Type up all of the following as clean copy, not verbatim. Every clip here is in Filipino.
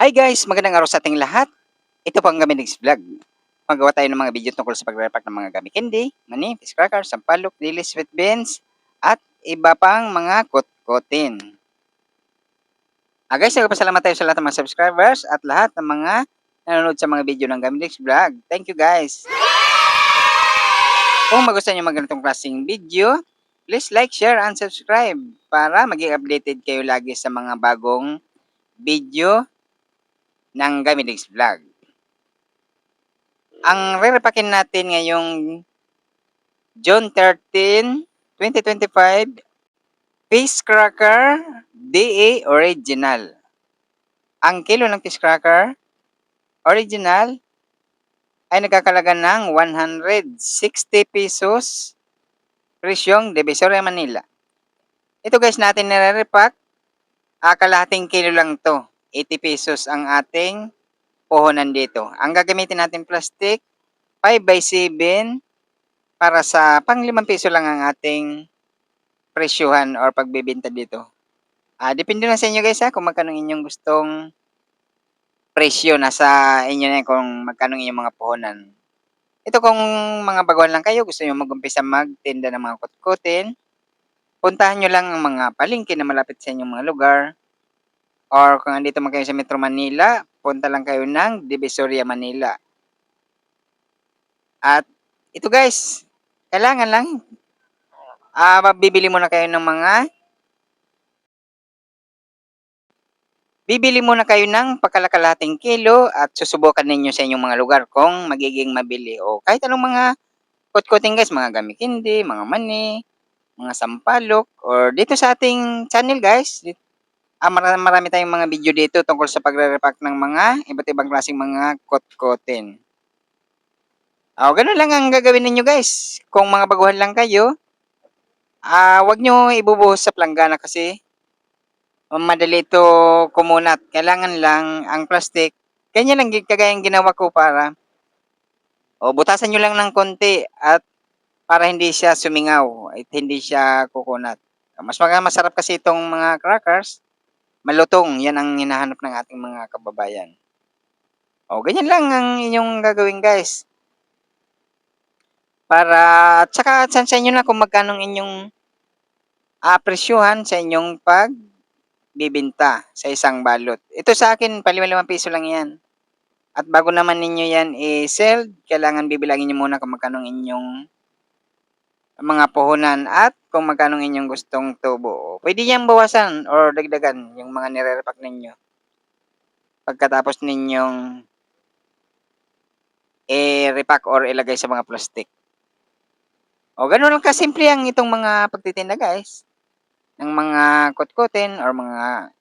Hi guys! Magandang araw sa ating lahat. Ito po ang Gaminix Vlog. Magawa tayo ng mga video tungkol sa pagre-repack ng mga gummy candy, mani, fish crackers, sampalok, dilis, sweet beans, at iba pang mga kutkutin. Guys, nagpasalamat tayo sa lahat ng mga subscribers at lahat ng mga nanonood sa mga video ng Gaminix Vlog. Thank you guys! Kung magustuhan nyo mga ganitong klaseng video, please like, share, and subscribe para maging updated kayo lagi sa mga bagong video ng Gaminix Vlog. Ang re-repakin natin ngayong June 13, 2025, Fish Cracker DA Original. Ang kilo ng Fish Cracker Original ay nagkakalaga ng 160 pesos presyong Divisoria, Manila. Ito guys natin nire-repack, kalahating kilo lang to. 80 pesos ang ating puhunan dito. Ang gagamitin natin plastic, 5x7, para sa pang 5 piso lang ang ating presyuhan or pagbebenta dito. Depende na sa inyo guys kung magkano inyong gustong presyo. Nasa inyo na kung magkano inyong mga puhunan. Ito kung mga baguhan lang kayo, gusto nyo mag-umpisa magtinda ng mga kutkutin, puntahan nyo lang ang mga palengke na malapit sa inyong mga lugar. Or kung andito man kayo sa Metro Manila, punta lang kayo ng Divisoria, Manila. At ito guys, kailangan lang bibili muna kayo ng pagkalakalahating kilo at susubukan ninyo sa inyong mga lugar kung magiging mabili o kahit anong mga kutkutin guys, mga gummy candy, mga mani, mga sampalok, or dito sa ating channel guys, marami tayong mga video dito tungkol sa pagre-repack ng mga iba't ibang klaseng mga kutkutin. Ganun lang ang gagawin ninyo guys. Kung mga baguhan lang kayo, wag nyo ibubuhos sa planggana kasi madali ito kumunat. Kailangan lang ang plastic, ganyan lang kagayang ginawa ko para butasan nyo lang ng konti at para hindi siya sumingaw at hindi siya kukunat. Masarap kasi itong mga crackers, malutong. Yan ang hinahanap ng ating mga kababayan. Ganyan lang ang inyong gagawin guys. At saka sa inyo na kung magkano inyong presyuhan sa inyong pagbibenta sa isang balot. Ito sa akin, ₱5 piso lang yan. At bago naman ninyo yan i-sell, kailangan bibilangin nyo muna kung magkano inyong mga puhunan at kung magkano inyong gustong tubo. Pwede yan bawasan or dagdagan yung mga nire-repack ninyo. Pagkatapos ninyong i-repack or ilagay sa mga plastic. Ganun lang kasimple ang itong mga pagtitinda guys. Ng mga kutkutin or mga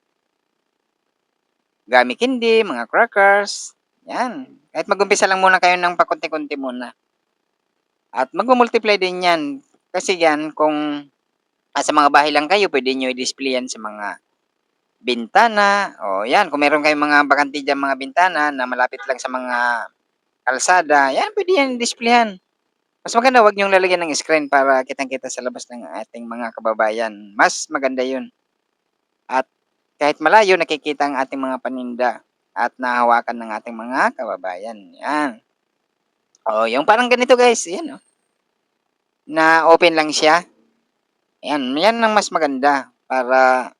gummy candy, mga crackers. Yan. Kahit mag-umpisa lang muna kayo ng pakunti-kunti muna. At mag-multiply din yan. Kasi yan, kung sa mga bahay lang kayo, pwede nyo i-display yan sa mga bintana. Yan, kung meron kayong mga bakante dyan, mga bintana na malapit lang sa mga kalsada, yan, pwede yan i-displayan. Mas maganda, wag nyong lalagyan ng screen para kitang-kita sa labas ng ating mga kababayan. Mas maganda yun. At kahit malayo, nakikita ang ating mga paninda at nahawakan ng ating mga kababayan. Yan. Yung parang ganito guys. Yan na open lang siya. Yan. Yan ang mas maganda para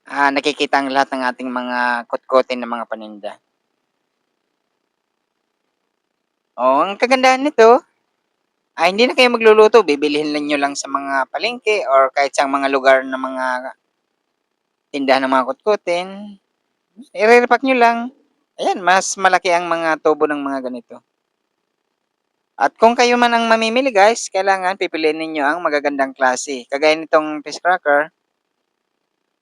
nakikita ang lahat ng ating mga kutkutin ng mga paninda. Ang kagandahan nito, hindi na kayo magluluto. Bibilihin nyo lang sa mga palengke or kahit sa mga lugar na mga tindahan ng mga kutkutin. I-repack nyo lang. Ayan, mas malaki ang mga tubo ng mga ganito. At kung kayo man ang mamimili guys, kailangan pipiliin ninyo ang magagandang klase. Kagaya nitong fish cracker,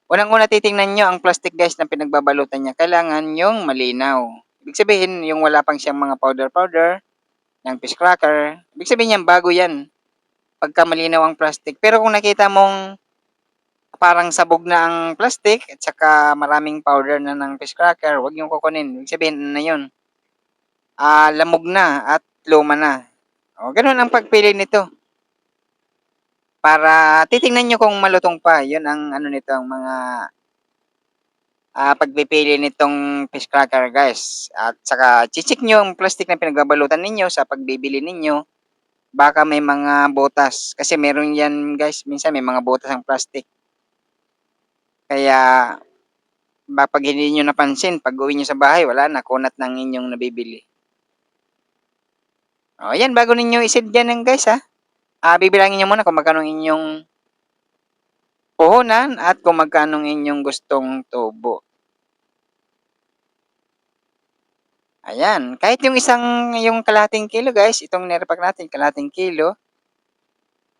unang-una titingnan nyo ang plastic guys na pinagbabalutan niya. Kailangan yung malinaw. Ibig sabihin, yung wala pang siyang mga powder-powder ng fish cracker, ibig sabihin yan, bago yan. Pagka malinaw ang plastic. Pero kung nakita mong parang sabog na ang plastic at saka maraming powder na ng fish cracker, huwag yung kukunin. Ibig sabihin na yun. Lamog na at luma na. Ganun ang pagpili nito. Para titingnan nyo kung malutong pa. Yun ang ano nito, ang mga pagpipili nitong fish cracker guys. At saka check nyo ang plastic na pinagbabalutan ninyo sa pagbibili ninyo. Baka may mga butas. Kasi meron yan guys, minsan may mga butas ang plastic. Kaya pag hindi nyo napansin, pag uwi nyo sa bahay, wala na, kunat ng inyong nabibili. O yan, bago ninyo isid yan guys ha. Bibilangin nyo muna kung magkano inyong puhunan at kung magkano inyong gustong tubo. Ayan, kahit yung kalahating kilo guys, itong nirepack natin, kalahating kilo,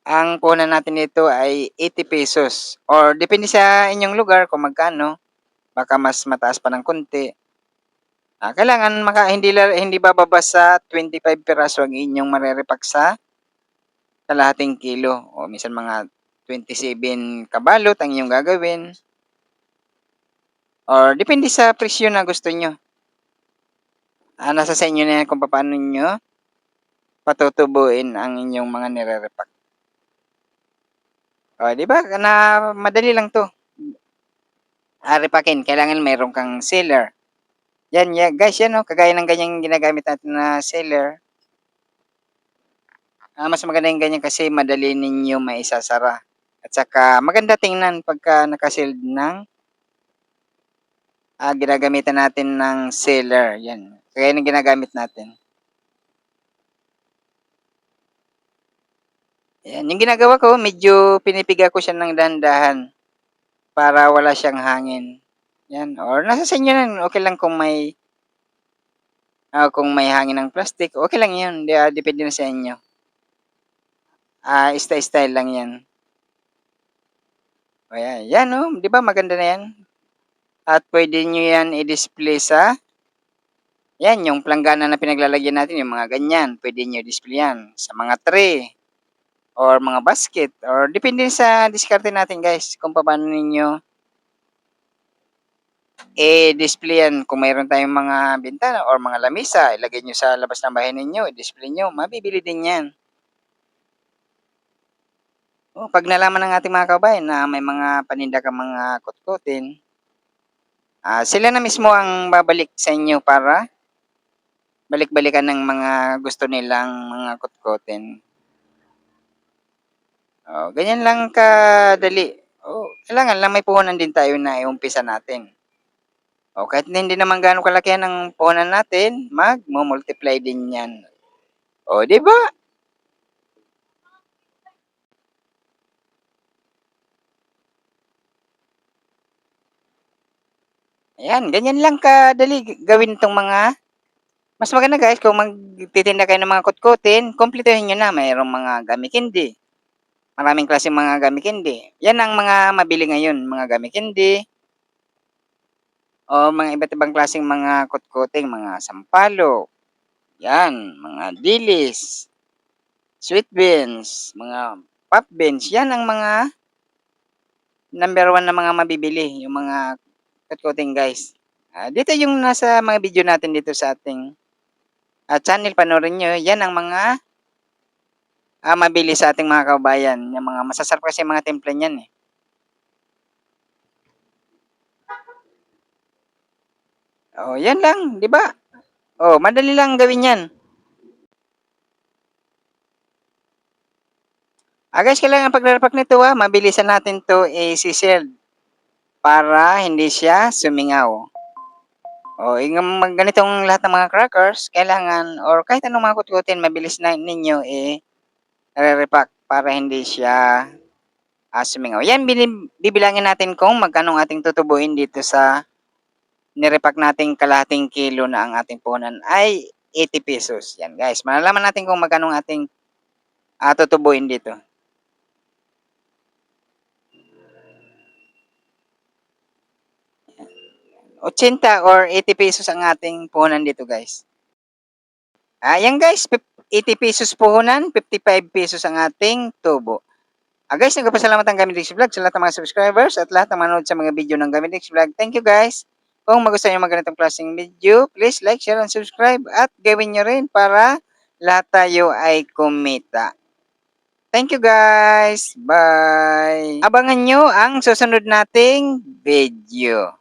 ang puhunan natin dito ay 80 pesos. Or depende sa inyong lugar kung magkano, baka mas mataas pa ng konti. Kailangan hindi bababa sa 25 piraso ang inyong marerepack sa kalahating kilo. O minsan mga 27 kabalot ang inyong gagawin. Or depende sa presyo na gusto nyo. Nasa sa inyo na yan kung paano nyo patutubuin ang inyong mga nire-repack. O, di ba? Madali lang to. Repackin, kailangan mayroon kang sealer. Yan, guys, yan kagaya ng ganyang ginagamit natin na sealer. Mas maganda yung ganyan kasi madali ninyo maisasara. At saka maganda tingnan pagka nakasealed ng ginagamitan natin ng sealer. Yan. Kagaya ng ginagamit natin. Yan. Yung ginagawa ko, medyo pinipiga ko siya ng dahan-dahan para wala siyang hangin. Yan. Or nasa sa inyo na, okay lang kung may hangin ng plastic, okay lang yun. Depende na sa inyo. Style lang yan. O yan. Yan di ba maganda na yan? At pwede nyo yan i-display sa yan, yung planggana na pinaglalagyan natin, yung mga ganyan. Pwede nyo display yan sa mga tray or mga basket. Or depende sa diskarte natin guys kung paano ninyo i-display yan. Kung mayroon tayong mga bintana or mga lamisa, ilagay nyo sa labas ng bahay ninyo, i-display nyo, mabibili din yan. Pag nalaman ng ating mga kabayan na may mga paninda kang mga kutkutin, sila na mismo ang babalik sa inyo para balik-balikan ng mga gusto nilang mga kutkutin. Ganyan lang kadali. Kailangan lang may puhunan din tayo na iumpisa natin. Kahit hindi naman gaano kalakihan ang puhunan natin, mag-multiply din yan. Di ba? Ayan, ganyan lang kadali gawin itong mga mas maganda guys kung magtitinda kayo ng mga kutkutin, kumpletuhin nyo na. Mayroong mga gummy candy. Maraming klaseng mga gummy candy. Yan ang mga mabili ngayon, mga gummy candy. O mga iba't ibang klaseng mga kutkuting, mga sampalo. Yan, mga dilis, sweet beans, mga pop beans. Yan ang mga number 1 na mga mabibili, yung mga kutkuting guys. Dito yung nasa mga video natin dito sa ating channel, panoorin nyo. Yan ang mga mabili sa ating mga kabayan. Yung mga masasarap kasi mga timpla niyan eh. Yan lang, di ba? Madali lang gawin yan. Guys, kailangan paglalpak nito mabilisan natin to i-shield para hindi siya sumingaw. Yung ganitong lahat ng mga crackers, kailangan, or kahit anong mga kutkutin, mabilis na ninyo i-repack para hindi siya sumingaw. Yan, bibilangin natin kung magkano ating tutubuin dito sa nirepack nating kalahating kilo na ang ating puhunan ay 80 pesos. Yan guys, malalaman natin kung magkano ating tutubuin dito. 80 or 80 pesos ang ating puhunan dito guys. Yan guys, 80 pesos puhunan, 55 pesos ang ating tubo. Guys, nagpapasalamat ang Gamit X Vlog sa lahat ng mga subscribers at lahat ng manood sa mga video ng Gamit X Vlog. Thank you guys. Kung magustuhan nyo mga ganitong klaseng video, please like, share, and subscribe at gawin nyo rin para lahat tayo ay kumita. Thank you guys. Bye. Abangan nyo ang susunod nating video.